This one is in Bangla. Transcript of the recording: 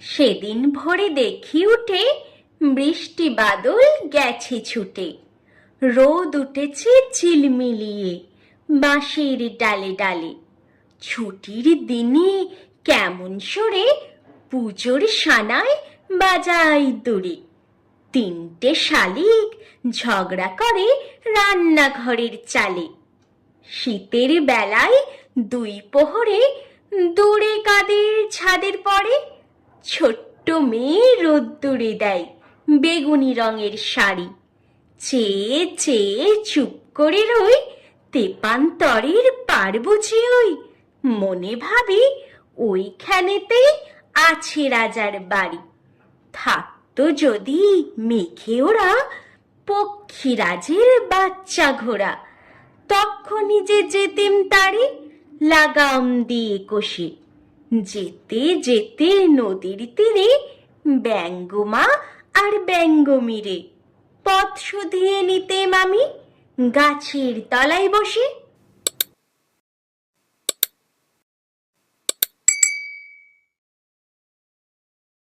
সেদিন ভোরে দেখি উঠে বৃষ্টি বাদল গেছে ছুটে, রোদ উঠেছে ঝিলমিলিয়ে বাঁশের ডালে ডালে। ছুটির দিনে কেমন সরে পুজোর সানায় বাজাই দূরে। তিনটে শালিক ঝগড়া করে রান্নাঘরের চালে। শীতের বেলায় দুই প্রহরে দূরে কাদের ছাদের পরে ছোট্ট মেয়ে রোদ্দুরে দেয় বেগুনি রঙের শাড়ি। চেয়ে চেয়ে চুপ করে রই, তেপান্তরের পার বুঝি ওই। মনে ভাবি ওইখানেতেই আছে রাজার বাড়ি। থাকতো যদি মেঘে ওরা পক্ষীরাজের বাচ্চা ঘোড়া, তখনই যে যেতেম তারে লাগাম দিয়ে কষে। যেতে যেতে নদীর তীরে ব্যঙ্গমা আর ব্যঙ্গমীরে পথ শুধিয়ে নিতেম আমি গাছের তলায় বসে।